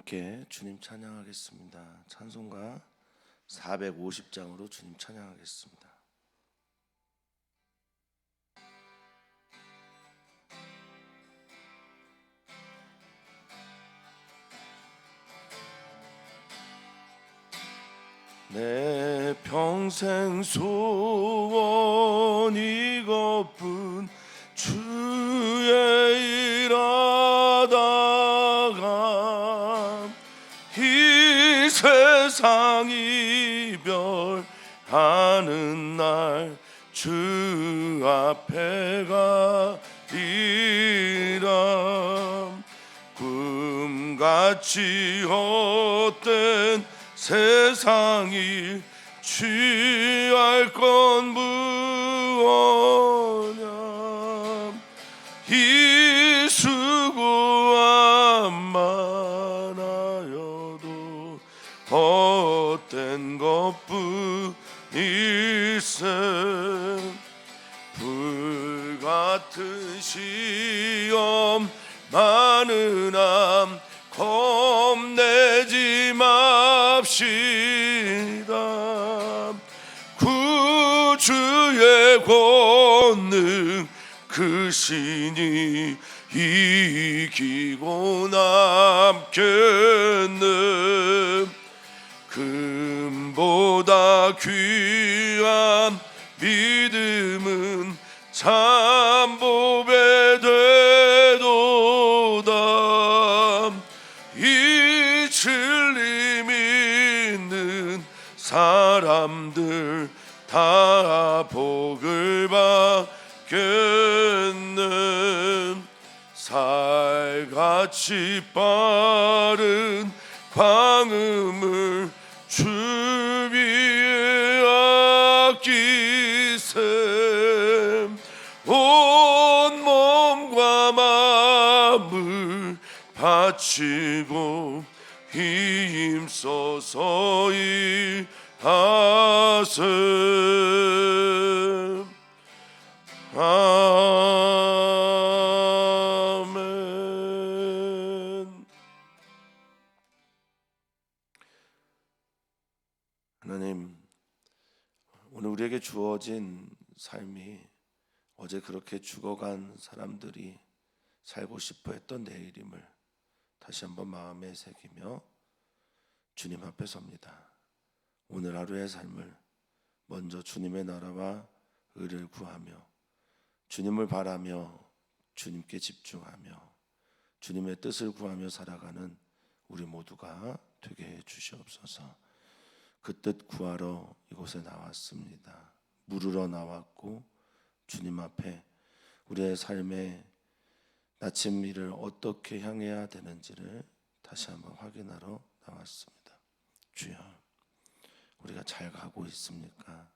함께 주님 찬양하겠습니다. 찬송가 450장으로 주님 찬양하겠습니다. 내 평생 소원 이것뿐 주의 일하다가 이 세상 이별하는 날 주 앞에 가리라. 꿈같이 헛된 세상이 취할 건 무엇냐. 이 수고한 많아여도 헛된 것뿐일세. 불같은 시험 많으나 겁내지 맙시다. 구주의 권능 크시니 이기고 남겠네. 금보다 귀한 믿음은 참보배 되도다. 이 진리 믿는 사람들 다 복을 받겠네. 살같이 빠른 광음을 주 위에 아끼세. 온 몸과 마음을 바치고 힘써서 일하세. 아멘. 하나님, 오늘 우리에게 주어진 삶이 어제 그렇게 죽어간 사람들이 살고 싶어 했던 내일임을 다시 한번 마음에 새기며 주님 앞에 섭니다. 오늘 하루의 삶을 먼저 주님의 나라와 의를 구하며 주님을 바라며 주님께 집중하며 주님의 뜻을 구하며 살아가는 우리 모두가 되게 해 주시옵소서. 그 뜻 구하러 이곳에 나왔습니다. 물으러 나왔고 주님 앞에 우리의 삶의 나침 일을 어떻게 향해야 되는지를 다시 한번 확인하러 나왔습니다. 주여, 우리가 잘 가고 있습니까?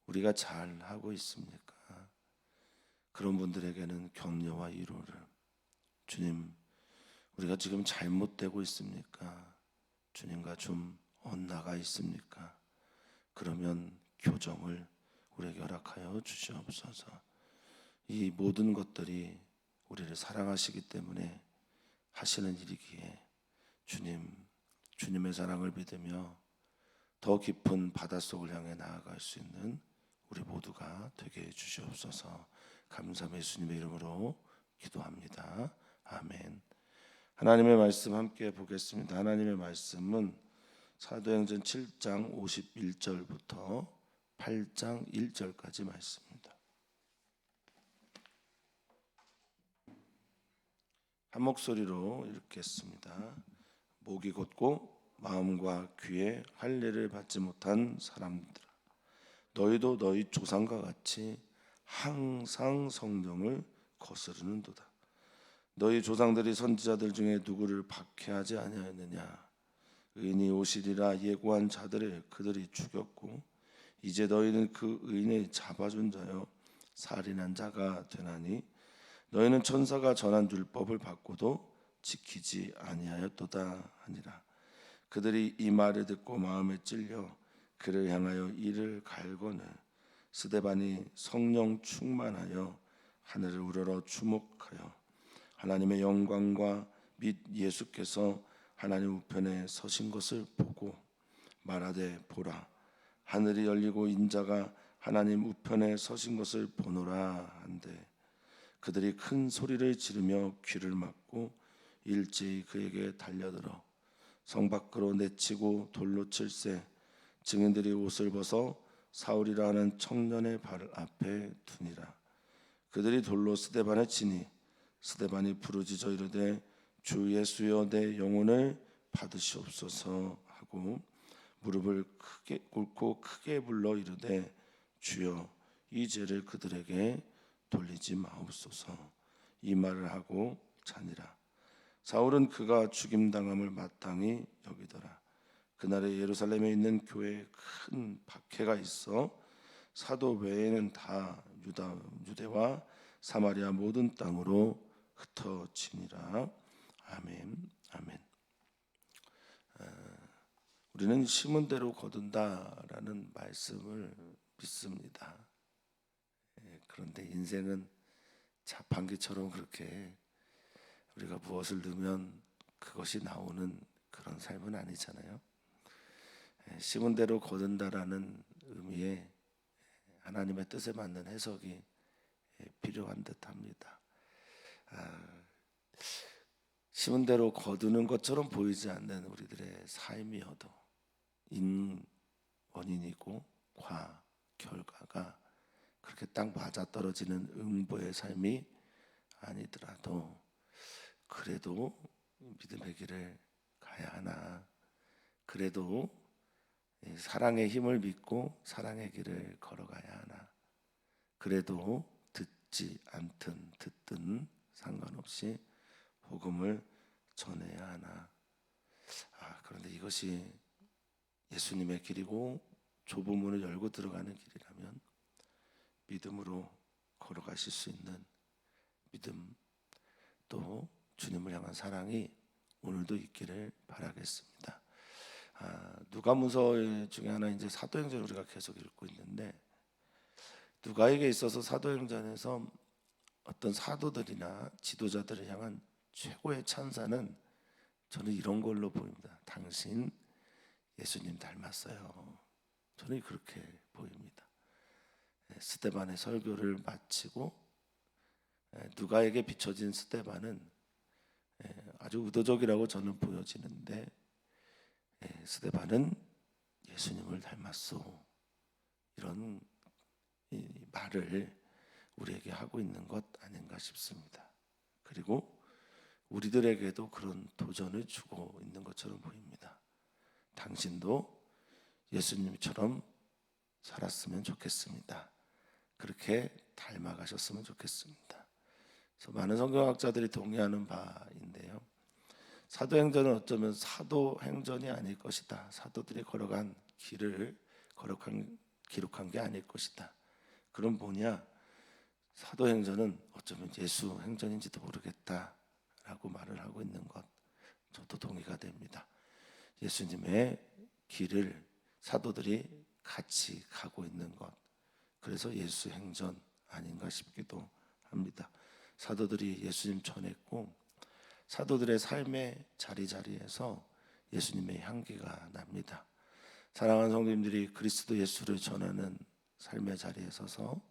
우리가 잘 하고 있습니까? 그런 분들에게는 격려와 위로를. 주님, 우리가 지금 잘못되고 있습니까? 주님과 좀 엇나가 있습니까? 그러면 교정을 우리에게 허락하여 주시옵소서. 이 모든 것들이 우리를 사랑하시기 때문에 하시는 일이기에 주님의 사랑을 믿으며 더 깊은 바닷속을 향해 나아갈 수 있는 우리 모두가 되게 해 주시옵소서. 감사함 예수님의 이름으로 기도합니다. 아멘. 하나님의 말씀 함께 보겠습니다. 하나님의 말씀은 사도행전 7장 51절부터 8장 1절까지 말씀입니다. 한 목소리로 읽겠습니다. 목이 곧고 마음과 귀에 할례를 받지 못한 사람들아, 너희도 너희 조상과 같이 항상 성령을 거스르는도다. 너희 조상들이 선지자들 중에 누구를 박해하지 아니하였느냐. 의인이 오시리라 예고한 자들을 그들이 죽였고 이제 너희는 그 의인을 잡아준 자여 살인한 자가 되나니 너희는 천사가 전한 율법을 받고도 지키지 아니하였도다 하니라. 그들이 이 말을 듣고 마음에 찔려 그를 향하여 이를 갈거늘 스데반이 성령 충만하여 하늘을 우러러 주목하여 하나님의 영광과 및 예수께서 하나님 우편에 서신 것을 보고 말하되 보라 하늘이 열리고 인자가 하나님 우편에 서신 것을 보노라 한데 그들이 큰 소리를 지르며 귀를 막고 일제히 그에게 달려들어 성 밖으로 내치고 돌로 칠세 증인들이 옷을 벗어 사울이라 하는 청년의 발 앞에 두니라. 그들이 돌로 스데반을 치니 스데반이 부르짖어 이르되 주 예수여 내 영혼을 받으시옵소서 하고 무릎을 크게 꿇고 크게 불러 이르되 주여 이 죄를 그들에게 돌리지 마옵소서. 이 말을 하고 자니라. 사울은 그가 죽임당함을 마땅히 여기더라. 그날에 예루살렘에 있는 교회에 큰 박해가 있어 사도 외에는 다 유대와 사마리아 모든 땅으로 흩어지니라. 아멘. 아멘. 우리는 심은 대로 거둔다라는 말씀을 믿습니다. 그런데 인생은 자판기처럼 그렇게 우리가 무엇을 넣으면 그것이 나오는 그런 삶은 아니잖아요. 심은 대로 거둔다라는 의미에 하나님의 뜻에 맞는 해석이 필요한 듯합니다. 심은 대로 거두는 것처럼 보이지 않는 우리들의 삶이어도 인 원인이고 과 결과가 그렇게 딱 맞아떨어지는 음보의 삶이 아니더라도 그래도 믿음의 길을 가야 하나, 그래도 사랑의 힘을 믿고 사랑의 길을 걸어가야 하나, 그래도 듣지 않든 듣든 상관없이 복음을 전해야 하나. 그런데 이것이 예수님의 길이고 좁은 문을 열고 들어가는 길이라면 믿음으로 걸어가실 수 있는 믿음, 또 주님을 향한 사랑이 오늘도 있기를 바라겠습니다. 누가문서 중에 하나 이제 사도행전 우리가 계속 읽고 있는데, 누가에게 있어서 사도행전에서 어떤 사도들이나 지도자들을 향한 최고의 찬사는 저는 이런 걸로 보입니다. 당신 예수님 닮았어요. 저는 그렇게 보입니다. 스데반의 설교를 마치고 누가에게 비춰진 스데반은 아주 의도적이라고 저는 보여지는데, 스데반은 예수님을 닮았소, 이런 말을 우리에게 하고 있는 것 아닌가 싶습니다. 그리고 우리들에게도 그런 도전을 주고 있는 것처럼 보입니다. 당신도 예수님처럼 살았으면 좋겠습니다. 그렇게 닮아가셨으면 좋겠습니다. 그래서 많은 성경학자들이 동의하는 바인데요, 사도행전은 어쩌면 사도행전이 아닐 것이다. 사도들이 걸어간 길을 기록한 게 아닐 것이다. 그럼 뭐냐? 사도행전은 어쩌면 예수 행전인지도 모르겠다라고 말을 하고 있는 것, 저도 동의가 됩니다. 예수님의 길을 사도들이 같이 가고 있는 것, 그래서 예수 행전 아닌가 싶기도 합니다. 사도들이 예수님 전했고 사도들의 삶의 자리자리에서 예수님의 향기가 납니다. 사랑하는 성도님들이 그리스도 예수를 전하는 삶의 자리에 서서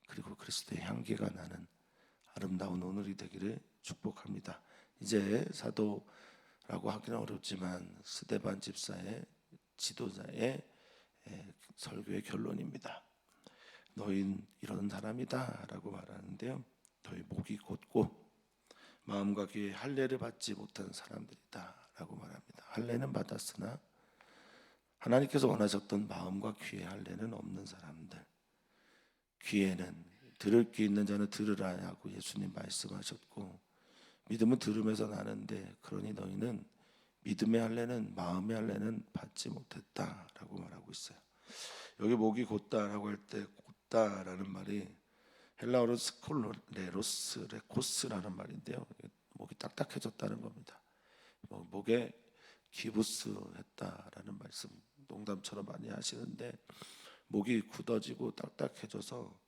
그리고 그리스도의 향기가 나는 아름다운 오늘이 되기를 축복합니다. 이제 사도라고 하기는 어렵지만 스데반 집사의 지도자의 설교의 결론입니다. 너희는 이런 사람이다 라고 말하는데요, 너희 목이 곧고 마음과 귀에 할례를 받지 못한 사람들이다 라고 말합니다. 할례는 받았으나 하나님께서 원하셨던 마음과 귀에 할례는 없는 사람들, 귀에는 들을 귀 있는 자는 들으라 하고 예수님 말씀하셨고, 믿음은 들음에서 나는데 그러니 너희는 믿음의 할례는 마음의 할례는 받지 못했다라고 말하고 있어요. 여기 목이 곧다라고 할 때 곧다라는 말이 헬라어로 스콜레로스 레코스라는 말인데요, 목이 딱딱해졌다는 겁니다. 목에 기부스했다라는 말씀 농담처럼 많이 하시는데, 목이 굳어지고 딱딱해져서,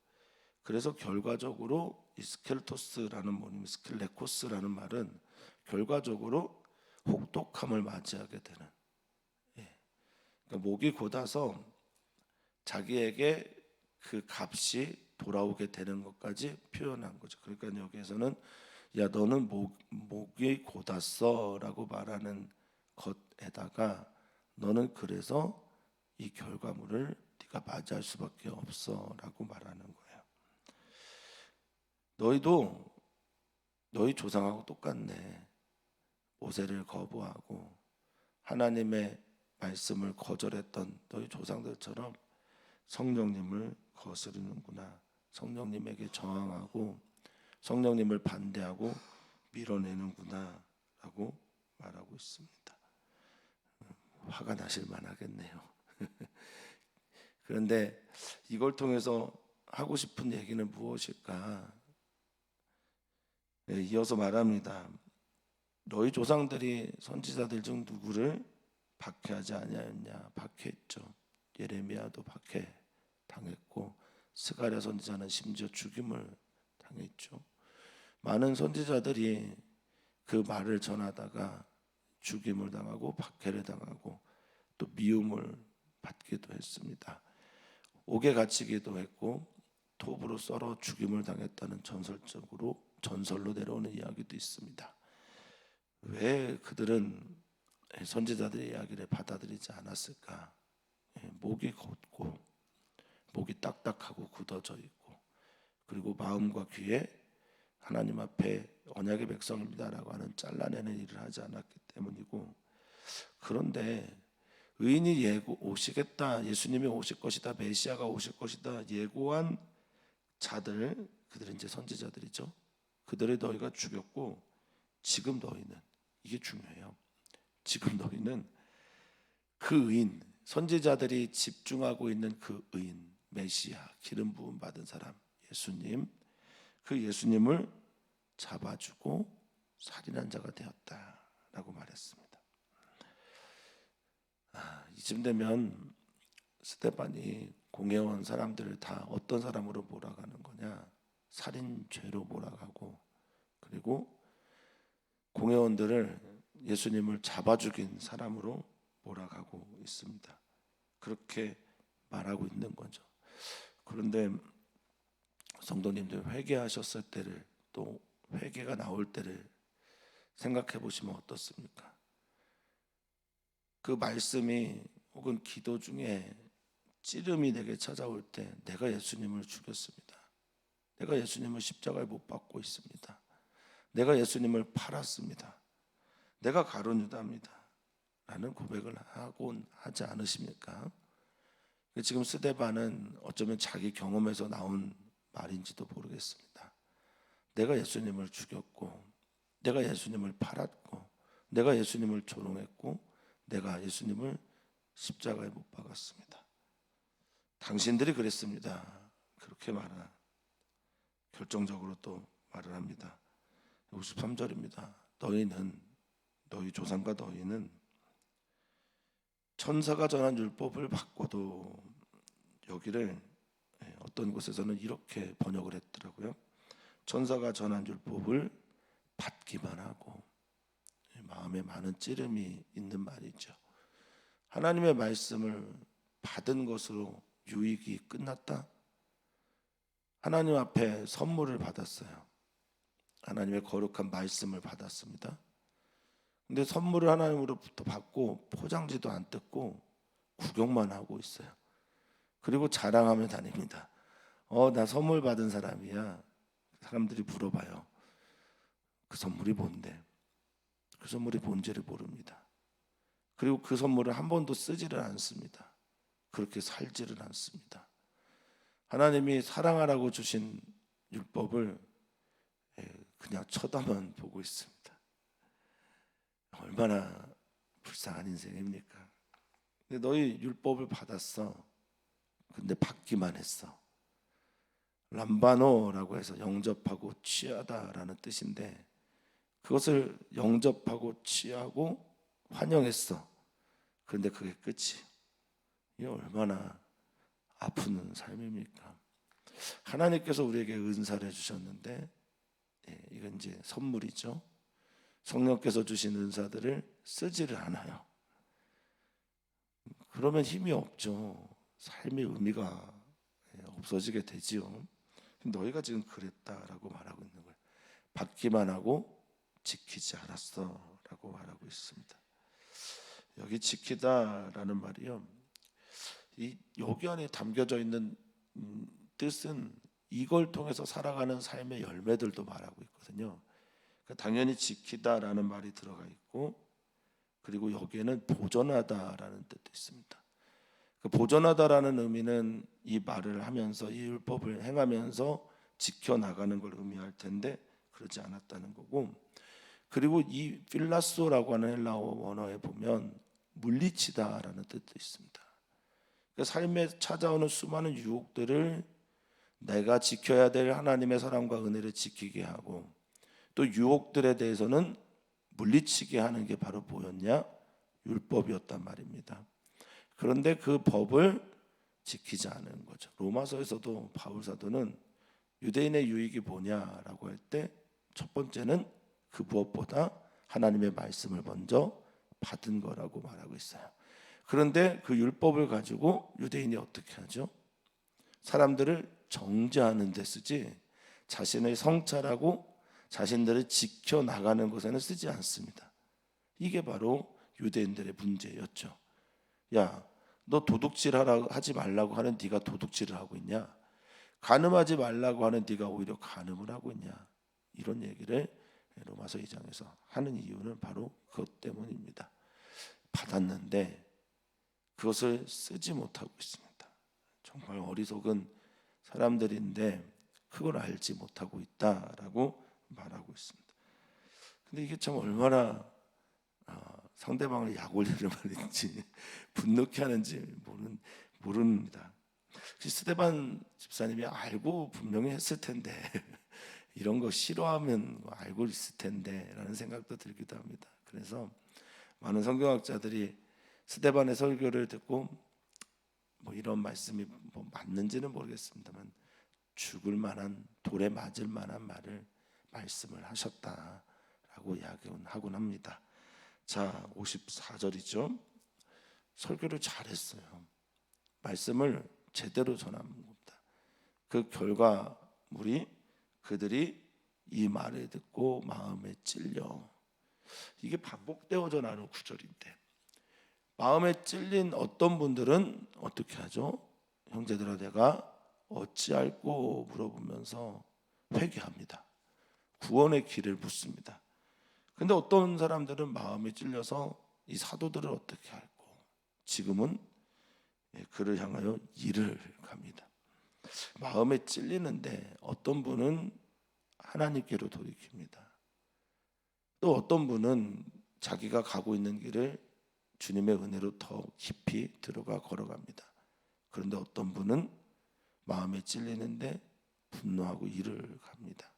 그래서 결과적으로 이 스켈토스라는 모임, 스켈레코스라는 말은 결과적으로 혹독함을 맞이하게 되는, 그러니까 목이 곧아서 자기에게 그 값이 돌아오게 되는 것까지 표현한 거죠. 그러니까 여기에서는 야 너는 목이 곧았어라고 말하는 것에다가 너는 그래서 이 결과물을 네가 맞이할 수밖에 없어라고 말하는 거예요. 너희도 너희 조상하고 똑같네. 모세를 거부하고 하나님의 말씀을 거절했던 너희 조상들처럼 성령님을 거스르는구나. 성령님에게 저항하고 성령님을 반대하고 밀어내는구나 라고 말하고 있습니다. 화가 나실 만하겠네요. 그런데 이걸 통해서 하고 싶은 얘기는 무엇일까? 이어서 말합니다. 너희 조상들이 선지자들 중 누구를 박해하지 아니하였냐? 박해했죠. 예레미야도 박해 당했고 스가랴 선지자는 심지어 죽임을 당했죠. 많은 선지자들이 그 말을 전하다가 죽임을 당하고 박해를 당하고 또 미움을 받기도 했습니다. 옥에 갇히기도 했고 톱으로 썰어 죽임을 당했다는 전설로 내려오는 이야기도 있습니다. 왜 그들은 선지자들의 이야기를 받아들이지 않았을까? 목이 곧고 목이 딱딱하고 굳어져 있고 그리고 마음과 귀에 하나님 앞에 언약의 백성입니다라고 하는 잘라내는 일을 하지 않았기 때문이고, 그런데 의인이 오시겠다, 예수님이 오실 것이다, 메시아가 오실 것이다 예고한 자들, 그들은 이제 선지자들이죠. 그들을 너희가 죽였고 지금 너희는, 이게 중요해요. 지금 너희는 그 의인, 선지자들이 집중하고 있는 그 의인, 메시아, 기름 부음 받은 사람, 예수님, 그 예수님을 잡아주고 살인한 자가 되었다라고 말했습니다. 이쯤 되면 스데반이 공회원 사람들을 다 어떤 사람으로 몰아가는 거냐? 살인죄로 몰아가고, 그리고 공회원들을 예수님을 잡아 죽인 사람으로 몰아가고 있습니다. 그렇게 말하고 있는 거죠. 그런데 성도님들, 회개하셨을 때를, 또 회개가 나올 때를 생각해 보시면 어떻습니까? 그 말씀이 혹은 기도 중에 찌름이 내게 찾아올 때 내가 예수님을 죽였습니다. 내가 예수님을 십자가에 못 박고 있습니다. 내가 예수님을 팔았습니다. 내가 가룟 유다입니다 라는 고백을 하곤 하지 않으십니까? 지금 스데반은 어쩌면 자기 경험에서 나온 말인지도 모르겠습니다. 내가 예수님을 죽였고, 내가 예수님을 팔았고, 내가 예수님을 조롱했고, 내가 예수님을 십자가에 못 박았습니다. 당신들이 그랬습니다. 그렇게 결정적으로 또 말을 합니다. 53절입니다. 너희 조상과 너희는 천사가 전한 율법을 받고도, 여기를 어떤 곳에서는 이렇게 번역을 했더라고요. 천사가 전한 율법을 받기만 하고, 마음에 많은 찌름이 있는 말이죠. 하나님의 말씀을 받은 것으로 유익이 끝났다? 하나님 앞에 선물을 받았어요. 하나님의 거룩한 말씀을 받았습니다. 근데 선물을 하나님으로부터 받고 포장지도 안 뜯고 구경만 하고 있어요. 그리고 자랑하며 다닙니다. 나 선물 받은 사람이야. 사람들이 물어봐요. 그 선물이 뭔데? 그 선물이 뭔지를 모릅니다. 그리고 그 선물을 한 번도 쓰지를 않습니다. 그렇게 살지를 않습니다. 하나님이 사랑하라고 주신 율법을 그냥 쳐다만 보고 있습니다. 얼마나 불쌍한 인생입니까? 근데 너희 율법을 받았어. 근데 받기만 했어. 람바노라고 해서 영접하고 취하다라는 뜻인데, 그것을 영접하고 취하고 환영했어. 그런데 그게 끝이. 이게 얼마나 아픈 삶입니까? 하나님께서 우리에게 은사를 주셨는데, 이건 이제 선물이죠. 성령께서 주신 은사들을 쓰지를 않아요. 그러면 힘이 없죠. 삶의 의미가 없어지게 되지요. 너희가 지금 그랬다라고 말하고 있는 거예요. 받기만 하고 지키지 않았어 라고 말하고 있습니다. 여기 지키다라는 말이요, 여기 안에 담겨져 있는 뜻은 이걸 통해서 살아가는 삶의 열매들도 말하고 있거든요. 그러니까 당연히 지키다라는 말이 들어가 있고, 그리고 여기에는 보존하다라는 뜻도 있습니다. 그 보존하다라는 의미는 이 말을 하면서 이 율법을 행하면서 지켜나가는 걸 의미할 텐데 그러지 않았다는 거고, 그리고 이 필라소라고 하는 헬라어 원어에 보면 물리치다라는 뜻도 있습니다. 그러니까 삶에 찾아오는 수많은 유혹들을 내가 지켜야 될 하나님의 사랑과 은혜를 지키게 하고, 또 유혹들에 대해서는 물리치게 하는 게 바로 뭐였냐? 율법이었단 말입니다. 그런데 그 법을 지키지 않은 거죠. 로마서에서도 바울 사도는 유대인의 유익이 뭐냐라고 할 때 첫 번째는 그 무엇보다 하나님의 말씀을 먼저 받은 거라고 말하고 있어요. 그런데 그 율법을 가지고 유대인이 어떻게 하죠? 사람들을 정죄하는 데 쓰지 자신의 성찰하고 자신들을 지켜나가는 것에는 쓰지 않습니다. 이게 바로 유대인들의 문제였죠. 야, 너 도둑질하라 하지 말라고 하는 네가 도둑질을 하고 있냐? 간음하지 말라고 하는 네가 오히려 간음을 하고 있냐? 이런 얘기를 로마서 2장에서 하는 이유는 바로 그것 때문입니다. 받았는데 그것을 쓰지 못하고 있습니다. 정말 어리석은 사람들인데 그걸 알지 못하고 있다라고 말하고 있습니다. 근데 이게 참 얼마나 상대방을 약올리는 말인지 분노케 하는지 모릅니다. 스데반 집사님이 알고 분명히 했을 텐데 이런 거 싫어하면 알고 있을 텐데 라는 생각도 들기도 합니다. 그래서 많은 성경학자들이 스데반의 설교를 듣고 뭐 이런 말씀이 뭐 맞는지는 모르겠습니다만 죽을 만한, 돌에 맞을 만한 말씀을 하셨다라고 이야기하곤 합니다. 자, 54절이죠. 설교를 잘했어요. 말씀을 제대로 전한 겁니다. 그 결과물이 그들이 이 말을 듣고 마음에 찔려. 이게 반복되어져 나오는 구절인데, 마음에 찔린 어떤 분들은 어떻게 하죠? 형제들아 내가 어찌할꼬 물어보면서 회개합니다. 구원의 길을 묻습니다. 근데 어떤 사람들은 마음에 찔려서 이 사도들을 어떻게 할꼬, 지금은 그를 향하여 일을 갑니다. 마음에 찔리는데 어떤 분은 하나님께로 돌이킵니다. 또 어떤 분은 자기가 가고 있는 길을 주님의 은혜로 더 깊이 들어가 걸어갑니다. 그런데 어떤 분은 마음에 찔리는데 분노하고 일을 갑니다.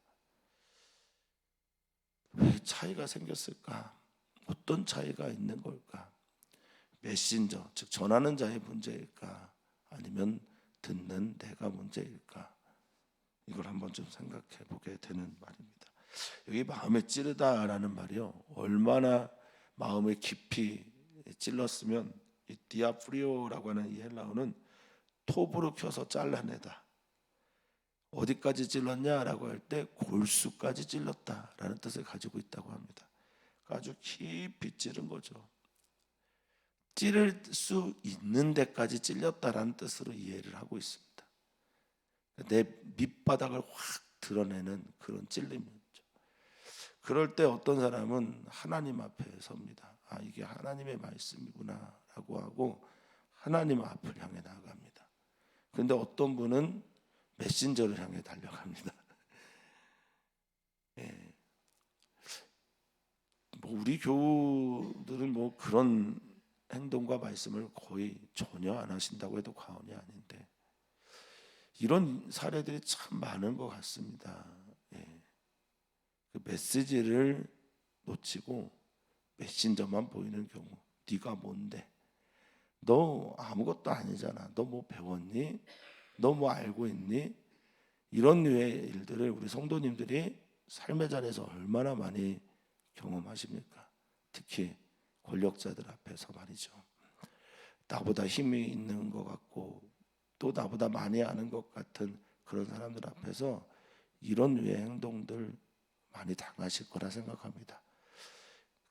왜 차이가 생겼을까? 어떤 차이가 있는 걸까? 메신저, 즉 전하는 자의 문제일까? 아니면 듣는 내가 문제일까? 이걸 한번 좀 생각해 보게 되는 말입니다. 여기 마음에 찌르다라는 말이요, 얼마나 마음에 깊이 찔렀으면 이 디아프리오라고 하는 이 헬라어는 톱으로 켜서 잘라내다. 어디까지 찔렀냐라고 할 때 골수까지 찔렀다라는 뜻을 가지고 있다고 합니다. 아주 깊이 찌른 거죠. 찌를 수 있는 데까지 찔렸다라는 뜻으로 이해를 하고 있습니다. 내 밑바닥을 확 드러내는 그런 찔림이죠. 그럴 때 어떤 사람은 하나님 앞에 섭니다. 아, 이게 하나님의 말씀이구나 라고 하고 하나님 앞을 향해 나아갑니다. 그런데 어떤 분은 메신저를 향해 달려갑니다. 예. 뭐 우리 교우들은 뭐 그런 행동과 말씀을 거의 전혀 안 하신다고 해도 과언이 아닌데 이런 사례들이 참 많은 것 같습니다. 예. 그 메시지를 놓치고 메신저만 보이는 경우. 네가 뭔데? 너 아무것도 아니잖아. 너 뭐 배웠니? 너 뭐 알고 있니? 이런 류의 일들을 우리 성도님들이 삶의 자리에서 얼마나 많이 경험하십니까? 특히 권력자들 앞에서 말이죠. 나보다 힘이 있는 것 같고 또 나보다 많이 아는 것 같은 그런 사람들 앞에서 이런 류의 행동들 많이 당하실 거라 생각합니다.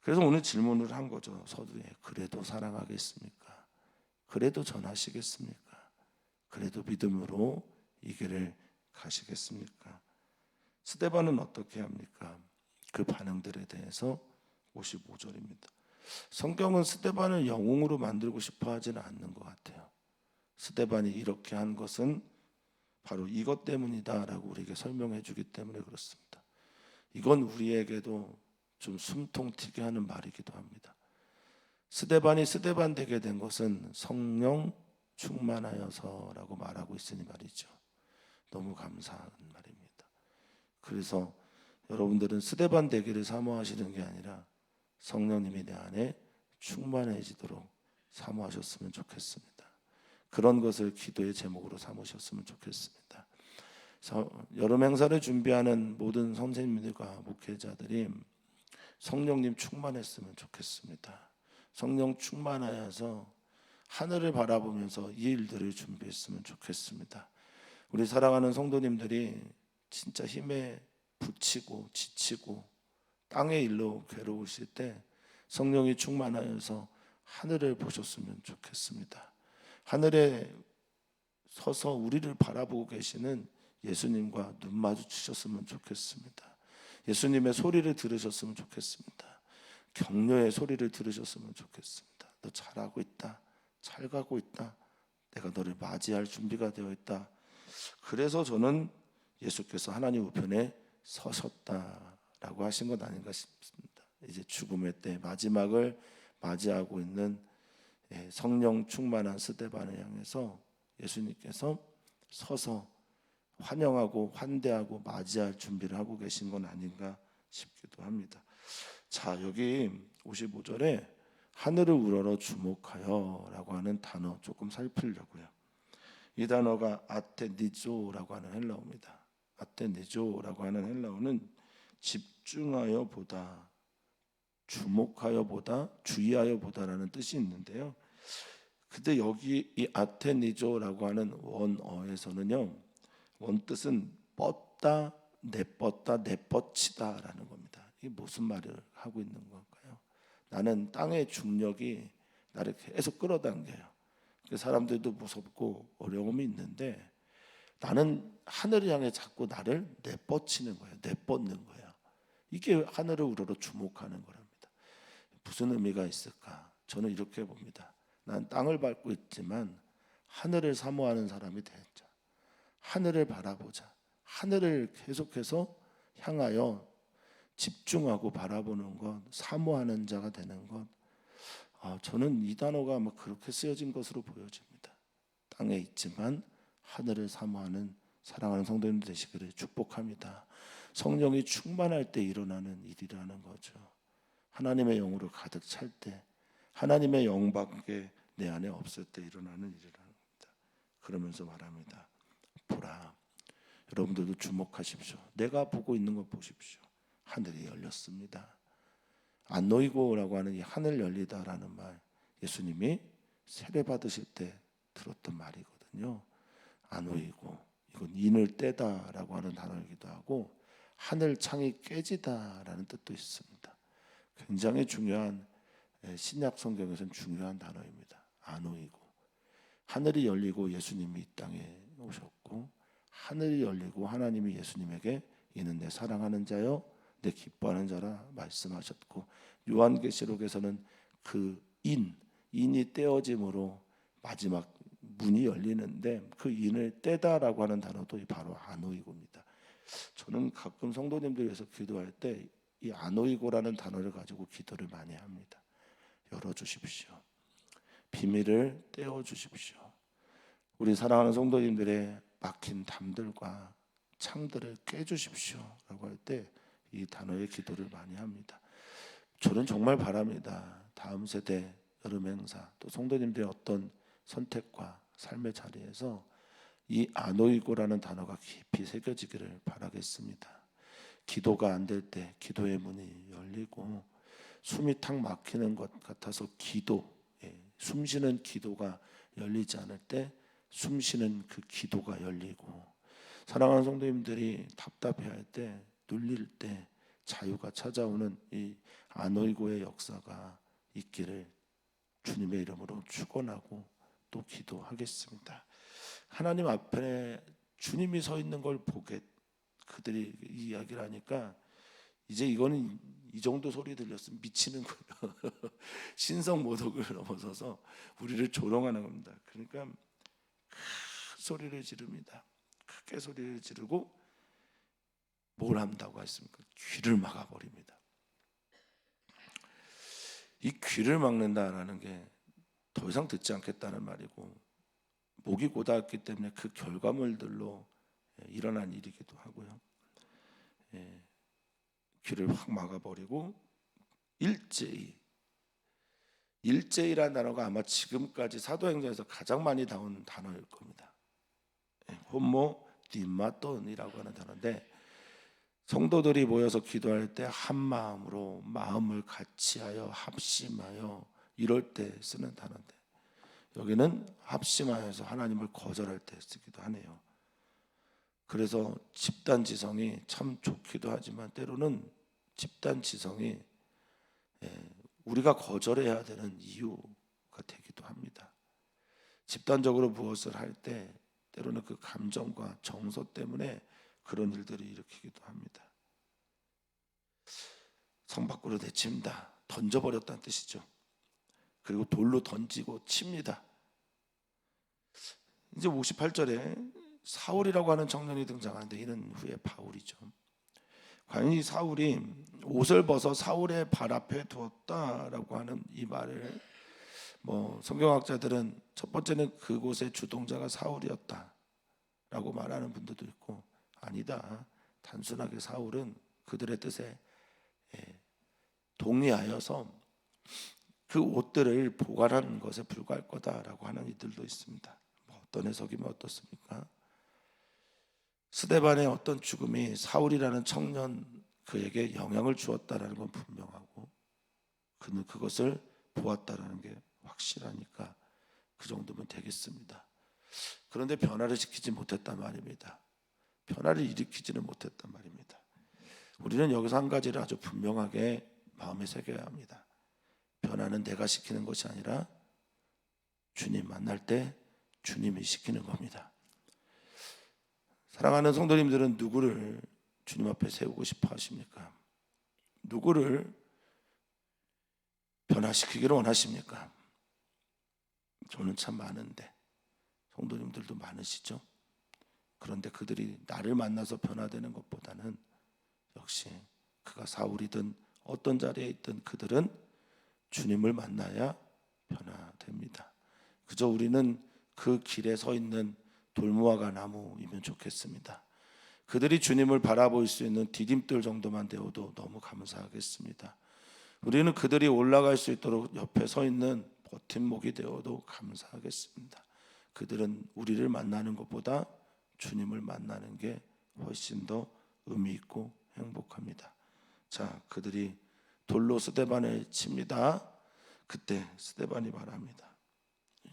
그래서 오늘 질문을 한 거죠. 서두에 그래도 사랑하겠습니까? 그래도 전하시겠습니까? 그래도 믿음으로 이 길을 가시겠습니까? 스데반은 어떻게 합니까? 그 반응들에 대해서 55절입니다. 성경은 스데반을 영웅으로 만들고 싶어 하지는 않는 것 같아요. 스데반이 이렇게 한 것은 바로 이것 때문이다 라고 우리에게 설명해 주기 때문에 그렇습니다. 이건 우리에게도 좀 숨통 튀게 하는 말이기도 합니다. 스데반이 스데반 되게 된 것은 성령 충만하여서라고 말하고 있으니 말이죠. 너무 감사한 말입니다. 그래서 여러분들은 스데반 되기를 사모하시는 게 아니라 성령님이 내 안에 충만해지도록 사모하셨으면 좋겠습니다. 그런 것을 기도의 제목으로 삼으셨으면 좋겠습니다. 여름 행사를 준비하는 모든 선생님들과 목회자들이 성령님 충만했으면 좋겠습니다. 성령 충만하여서 하늘을 바라보면서 이 일들을 준비했으면 좋겠습니다. 우리 사랑하는 성도님들이 진짜 힘에 부치고 지치고 땅의 일로 괴로우실 때 성령이 충만하여서 하늘을 보셨으면 좋겠습니다. 하늘에 서서 우리를 바라보고 계시는 예수님과 눈 마주치셨으면 좋겠습니다. 예수님의 소리를 들으셨으면 좋겠습니다. 격려의 소리를 들으셨으면 좋겠습니다. 너 잘하고 있다. 잘 가고 있다. 내가 너를 맞이할 준비가 되어 있다. 그래서 저는 예수께서 하나님 우편에 서셨다라고 하신 것 아닌가 싶습니다. 이제 죽음의 때 마지막을 맞이하고 있는 성령 충만한 스데반을 향해서 예수님께서 서서 환영하고 환대하고 맞이할 준비를 하고 계신 건 아닌가 싶기도 합니다. 자, 여기 55절에 하늘을 우러러 주목하여 라고 하는 단어 조금 살피려고요. 이 단어가 아테니조라고 하는 헬라어입니다. 아테니조라고 하는 헬라어는 집중하여 보다, 주목하여 보다, 주의하여 보다라는 뜻이 있는데요. 근데 여기 이 아테니조라고 하는 원어에서는요, 원뜻은 뻗다, 내뻗다, 내뻗치다라는 겁니다. 이게 무슨 말을 하고 있는 걸까요? 나는 땅의 중력이 나를 계속 끌어당겨요. 사람들도 무섭고 어려움이 있는데 나는 하늘을 향해 자꾸 나를 내뻗치는 거예요. 내뻗는 거예요. 이게 하늘을 우러러 주목하는 거랍니다. 무슨 의미가 있을까? 저는 이렇게 봅니다. 난 땅을 밟고 있지만 하늘을 사모하는 사람이 되자. 하늘을 바라보자. 하늘을 계속해서 향하여 집중하고 바라보는 것, 사모하는 자가 되는 것. 저는 이 단어가 그렇게 쓰여진 것으로 보여집니다. 땅에 있지만 하늘을 사모하는 사랑하는 성도님들 되시기를 축복합니다. 성령이 충만할 때 일어나는 일이라는 거죠. 하나님의 영으로 가득 찰 때, 하나님의 영밖에 내 안에 없을 때 일어나는 일이라는 겁니다. 그러면서 말합니다. 보라. 여러분들도 주목하십시오. 내가 보고 있는 것 보십시오. 하늘이 열렸습니다. 안 놓이고라고 하는 이 하늘 열리다라는 말, 예수님이 세례 받으실 때 들었던 말이거든요. 안 놓이고, 이건 인을 떼다라고 하는 단어이기도 하고 하늘 창이 깨지다라는 뜻도 있습니다. 굉장히 중요한, 신약 성경에서는 중요한 단어입니다. 안 놓이고, 하늘이 열리고 예수님이 이 땅에 오셨고, 하늘이 열리고 하나님이 예수님에게 이는 내 사랑하는 자요 내 기뻐하는 자라 말씀하셨고, 요한계시록에서는 그 인이 떼어짐으로 마지막 문이 열리는데 그 인을 떼다라고 하는 단어도 바로 아노이고입니다. 저는 가끔 성도님들 위해서 기도할 때 이 아노이고라는 단어를 가지고 기도를 많이 합니다. 열어주십시오. 비밀을 떼어주십시오. 우리 사랑하는 성도님들의 막힌 담들과 창들을 깨주십시오 라고 할 때 이 단어의 기도를 많이 합니다. 저는 정말 바랍니다. 다음 세대 여름 행사 또 성도님들의 어떤 선택과 삶의 자리에서 이 아노이고라는 단어가 깊이 새겨지기를 바라겠습니다. 기도가 안 될 때 기도의 문이 열리고, 숨이 탁 막히는 것 같아서 숨 쉬는 기도가 열리지 않을 때 숨 쉬는 그 기도가 열리고, 사랑하는 성도님들이 답답해할 때, 눌릴 때 자유가 찾아오는 이 아노이고의 역사가 있기를 주님의 이름으로 축원하고 또 기도하겠습니다. 하나님 앞에 주님이 서 있는 걸 보게 그들이 이야기를 하니까, 이제 이거는 이 정도 소리 들렸으면 미치는 거예요. 신성 모독을 넘어서서 우리를 조롱하는 겁니다. 그러니까 큰 소리를 지릅니다. 크게 소리를 지르고 뭘 한다고 했습니까? 귀를 막아버립니다. 이 귀를 막는다라는 게 더 이상 듣지 않겠다는 말이고, 목이 고달았기 때문에 그 결과물들로 일어난 일이기도 하고요. 귀를 확 막아버리고, 일제이라는 단어가 아마 지금까지 사도행전에서 가장 많이 나온 단어일 겁니다. 호모 디마돈이라고 하는 단어인데, 성도들이 모여서 기도할 때 한 마음으로 마음을 같이하여 합심하여 이럴 때 쓰는 단어인데, 여기는 합심하여서 하나님을 거절할 때 쓰기도 하네요. 그래서 집단 지성이 참 좋기도 하지만, 때로는 집단 지성이 우리가 거절해야 되는 이유가 되기도 합니다. 집단적으로 무엇을 할 때 때로는 그 감정과 정서 때문에 그런 일들을 일으키기도 합니다. 성 밖으로 내칩니다. 던져버렸다는 뜻이죠. 그리고 돌로 던지고 칩니다. 이제 58절에 사울이라고 하는 청년이 등장하는데, 이는 후에 바울이죠. 과연 이 사울이 옷을 벗어 사울의 발 앞에 두었다라고 하는 이 말을, 성경학자들은 첫 번째는 그곳의 주동자가 사울이었다라고 말하는 분들도 있고, 아니다, 단순하게 사울은 그들의 뜻에 동의하여서 그 옷들을 보관하는 것에 불과할 거다라고 하는 이들도 있습니다. 어떤 해석이면 어떻습니까? 스데반의 어떤 죽음이 사울이라는 청년 그에게 영향을 주었다라는 건 분명하고, 그는 그것을 보았다라는 게 확실하니까 그 정도면 되겠습니다. 그런데 변화를 시키지 못했단 말입니다. 변화를 일으키지는 못했단 말입니다. 우리는 여기서 한 가지를 아주 분명하게 마음에 새겨야 합니다. 변화는 내가 시키는 것이 아니라 주님 만날 때 주님이 시키는 겁니다. 사랑하는 성도님들은 누구를 주님 앞에 세우고 싶어 하십니까? 누구를 변화시키기를 원하십니까? 저는 참 많은데, 성도님들도 많으시죠? 그런데 그들이 나를 만나서 변화되는 것보다는 역시 그가 사울이든 어떤 자리에 있든 그들은 주님을 만나야 변화됩니다. 그저 우리는 그 길에 서 있는 돌무화과 나무이면 좋겠습니다. 그들이 주님을 바라볼 수 있는 디딤돌 정도만 되어도 너무 감사하겠습니다. 우리는 그들이 올라갈 수 있도록 옆에 서 있는 버팀목이 되어도 감사하겠습니다. 그들은 우리를 만나는 것보다 주님을 만나는 게 훨씬 더 의미 있고 행복합니다. 자, 그들이 돌로 스데반을 칩니다. 그때 스데반이 말합니다.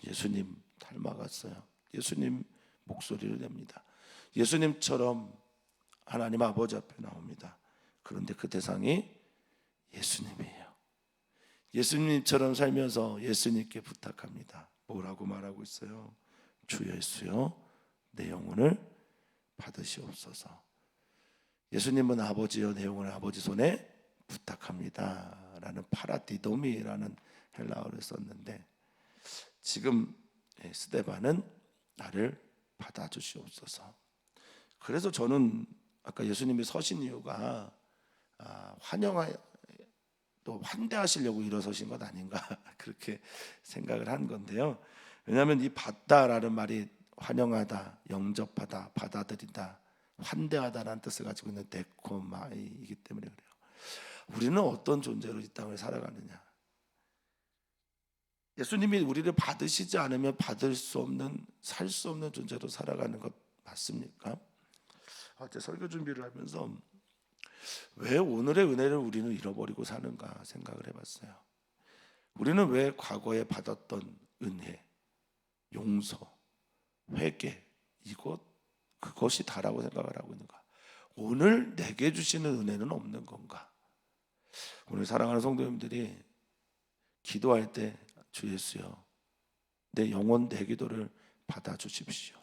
예수님 닮아갔어요. 예수님 목소리를 냅니다. 예수님처럼 하나님 아버지 앞에 나옵니다. 그런데 그 대상이 예수님이에요. 예수님처럼 살면서 예수님께 부탁합니다. 뭐라고 말하고 있어요? 주 예수여, 내 영혼을 받으시옵소서. 예수님은 아버지여, 내 영혼을 아버지 손에 부탁합니다 라는 파라디도미라는 헬라어를 썼는데, 지금 스데반은 나를 받아주시옵소서. 그래서 저는 아까 예수님이 서신 이유가 또 환대하시려고 일어서신 것 아닌가 그렇게 생각을 한 건데요. 왜냐하면 이 받다라는 말이 환영하다, 영접하다, 받아들이다, 환대하다라는 뜻을 가지고 있는 데코마이이기 때문에 그래요. 우리는 어떤 존재로 이 땅을 살아가느냐? 예수님이 우리를 받으시지 않으면 받을 수 없는, 살 수 없는 존재로 살아가는 것 맞습니까? 어제 설교 준비를 하면서 왜 오늘의 은혜를 우리는 잃어버리고 사는가 생각을 해봤어요. 우리는 왜 과거에 받았던 은혜, 용서, 회개 그것이 다라고 생각을 하고 있는가? 오늘 내게 주시는 은혜는 없는 건가? 오늘 사랑하는 성도님들이 기도할 때 주 예수여, 내 영혼 내 기도를 받아주십시오.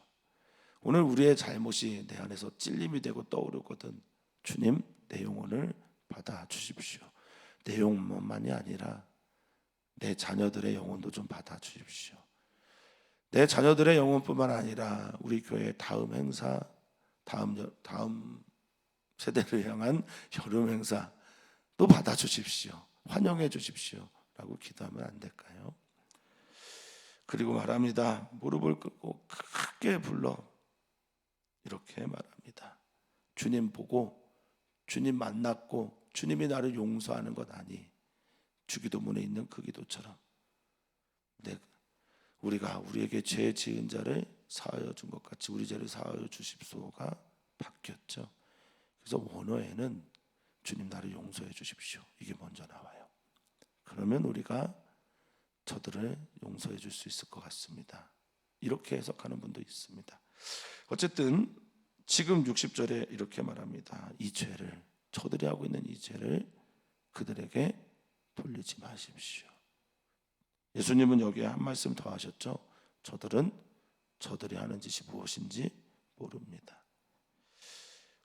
오늘 우리의 잘못이 내 안에서 찔림이 되고 떠오르거든 주님 내 영혼을 받아주십시오. 내 영혼만이 아니라 내 자녀들의 영혼도 좀 받아주십시오. 내 자녀들의 영혼뿐만 아니라 우리 교회 다음 행사, 다음 세대를 향한 여름 행사 또 받아주십시오. 환영해 주십시오 라고 기도하면 안 될까요? 그리고 말합니다. 무릎을 꿇고 크게 불러 이렇게 말합니다. 주님 보고 주님 만났고 주님이 나를 용서하는 것 아니 주기도문에 있는 그 기도처럼 우리가 우리에게 죄 지은 자를 사하여 준 것 같이 우리 죄를 사하여 주십소가 바뀌었죠. 그래서 원어에는 주님 나를 용서해 주십시오 이게 먼저 나와요. 그러면 우리가 저들을 용서해 줄 수 있을 것 같습니다. 이렇게 해석하는 분도 있습니다. 어쨌든 지금 60절에 이렇게 말합니다. 이 죄를 저들이 하고 있는 이 죄를 그들에게 돌리지 마십시오. 예수님은 여기에 한 말씀 더 하셨죠. 저들은 저들이 하는 짓이 무엇인지 모릅니다.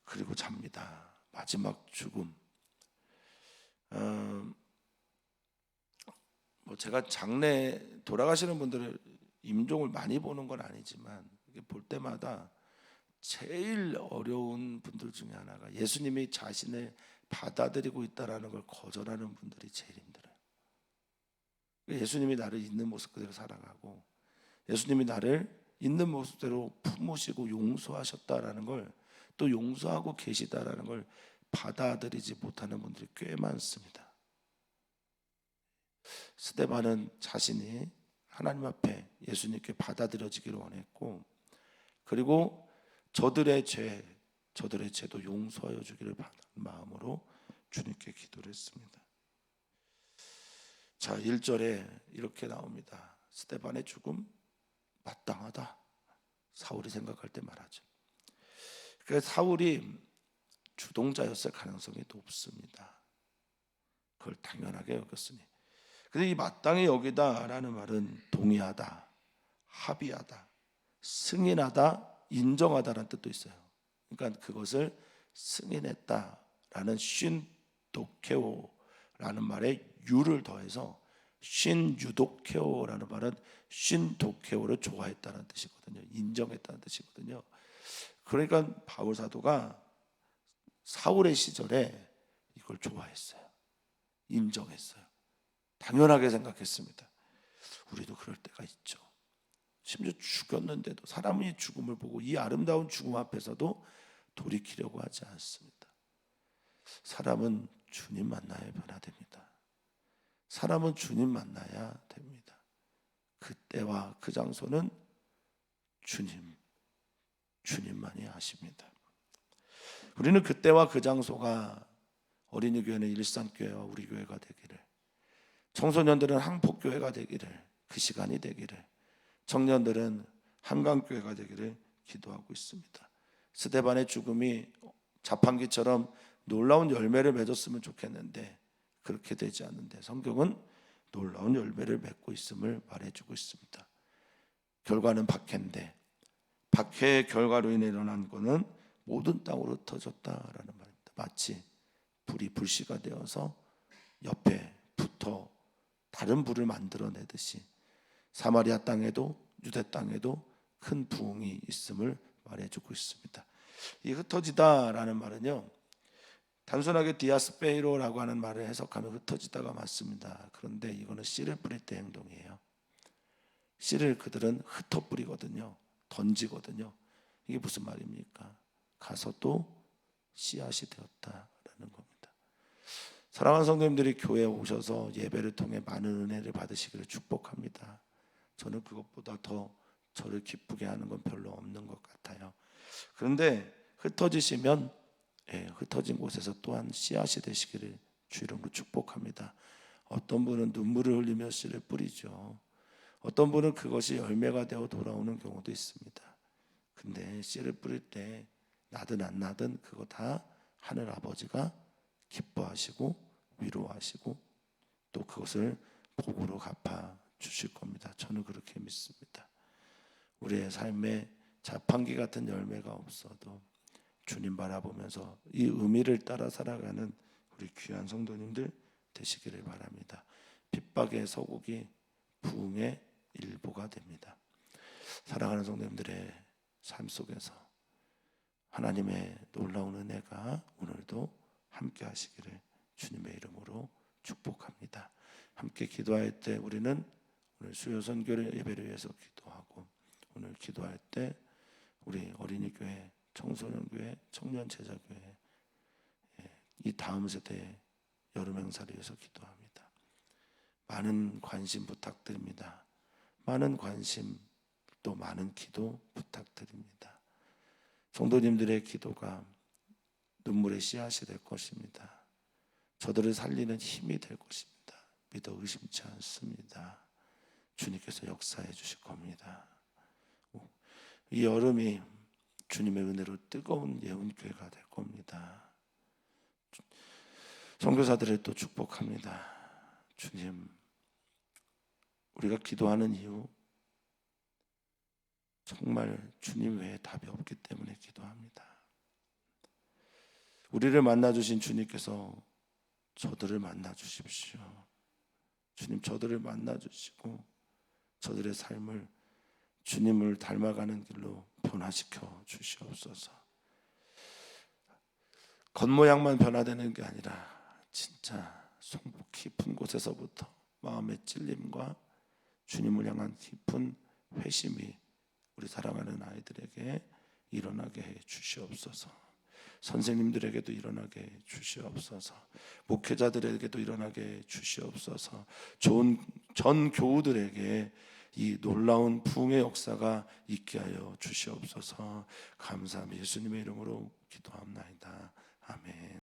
그리고 잡니다. 마지막 죽음. 제가 장래 돌아가시는 분들을 임종을 많이 보는 건 아니지만 볼 때마다 제일 어려운 분들 중에 하나가 예수님이 자신을 받아들이고 있다라는 걸 거절하는 분들이 제일 힘들어요. 예수님이 나를 있는 모습 그대로 살아가고 예수님이 나를 있는 모습대로 품으시고 용서하셨다라는 걸 또 용서하고 계시다라는 걸 받아들이지 못하는 분들이 꽤 많습니다. 스데반은 자신이 하나님 앞에 예수님께 받아들여지기를 원했고 그리고 저들의 죄도 용서하여 주기를 바라는 마음으로 주님께 기도를 했습니다. 자, 1절에 이렇게 나옵니다. 스데반의 죽음 마땅하다. 사울이 생각할 때 말하죠. 그래서 사울이 주동자였을 가능성이 높습니다. 그걸 당연하게 여겼으니. 근데 이 마땅히 여기다라는 말은 동의하다, 합의하다, 승인하다, 인정하다라는 뜻도 있어요. 그러니까 그것을 승인했다라는 쉰도케오라는 말에 유를 더해서 쉰유도케오라는 말은 쉰도케오를 좋아했다는 뜻이거든요. 인정했다는 뜻이거든요. 그러니까 바울 사도가 사울의 시절에 이걸 좋아했어요. 인정했어요. 당연하게 생각했습니다. 우리도 그럴 때가 있죠. 심지어 죽였는데도 사람의 죽음을 보고 이 아름다운 죽음 앞에서도 돌이키려고 하지 않습니다. 사람은 주님 만나야 변화됩니다. 사람은 주님 만나야 됩니다. 그때와 그 장소는 주님만이 아십니다. 우리는 그때와 그 장소가 어린이 교회는 일산교회와 우리 교회가 되기를, 청소년들은 항복교회가 되기를, 그 시간이 되기를, 청년들은 한강교회가 되기를 기도하고 있습니다. 스데반의 죽음이 자판기처럼 놀라운 열매를 맺었으면 좋겠는데 그렇게 되지 않는데 성경은 놀라운 열매를 맺고 있음을 말해주고 있습니다. 결과는 박해인데 박해의 결과로 인해 일어난 것은 모든 땅으로 흩어졌다라는 말입니다. 마치 불이 불씨가 되어서 옆에 붙어 다른 불을 만들어내듯이 사마리아 땅에도 유대 땅에도 큰 부흥이 있음을 말해주고 있습니다. 이 흩어지다라는 말은요, 단순하게 디아스페이로라고 하는 말을 해석하면 흩어지다가 맞습니다. 그런데 이거는 씨를 뿌릴 때 행동이에요. 씨를 그들은 흩어 뿌리거든요. 던지거든요. 이게 무슨 말입니까? 가서 또 씨앗이 되었다라는 겁니다. 사랑하는 성도님들이 교회에 오셔서 예배를 통해 많은 은혜를 받으시기를 축복합니다. 저는 그것보다 더 저를 기쁘게 하는 건 별로 없는 것 같아요. 그런데 흩어지시면 흩어진 곳에서 또한 씨앗이 되시기를 주 이름으로 축복합니다. 어떤 분은 눈물을 흘리며 씨를 뿌리죠. 어떤 분은 그것이 열매가 되어 돌아오는 경우도 있습니다. 근데 씨를 뿌릴 때 나든 안 나든 그거 다 하늘 아버지가 기뻐하시고 위로하시고 또 그것을 복으로 갚아 주실 겁니다. 저는 그렇게 믿습니다. 우리의 삶에 자판기 같은 열매가 없어도 주님 바라보면서 이 의미를 따라 살아가는 우리 귀한 성도님들 되시기를 바랍니다. 핍박의 서곡이 부흥의 일보가 됩니다. 사랑하는 성도님들의 삶 속에서 하나님의 놀라운 은혜가 오늘도 함께 하시기를 주님의 이름으로 축복합니다. 함께 기도할 때 우리는 오늘 수요 선교 예배를 위해서 기도하고, 오늘 기도할 때 우리 어린이교회, 청소년교회, 청년제자교회 이 다음 세대의 여름 행사를 위해서 기도합니다. 많은 관심 부탁드립니다. 많은 관심 또 많은 기도 부탁드립니다. 성도님들의 기도가 눈물의 씨앗이 될 것입니다. 저들을 살리는 힘이 될 것입니다. 믿어 의심치 않습니다. 주님께서 역사해 주실 겁니다. 이 여름이 주님의 은혜로 뜨거운 예언교회가 될 겁니다. 선교사들을 또 축복합니다. 주님, 우리가 기도하는 이유 정말 주님 외에 답이 없기 때문에 기도합니다. 우리를 만나주신 주님께서 저들을 만나주십시오. 주님, 저들을 만나주시고 저들의 삶을 주님을 닮아가는 길로 변화시켜 주시옵소서. 겉모양만 변화되는 게 아니라 진짜 속목 깊은 곳에서부터 마음의 찔림과 주님을 향한 깊은 회심이 우리 사랑하는 아이들에게 일어나게 해 주시옵소서. 선생님들에게도 일어나게 해 주시옵소서. 목회자들에게도 일어나게 해 주시옵소서. 좋은 전 교우들에게 이 놀라운 부흥의 역사가 있게 하여 주시옵소서. 감사합니다. 예수님의 이름으로 기도합나이다. 아멘.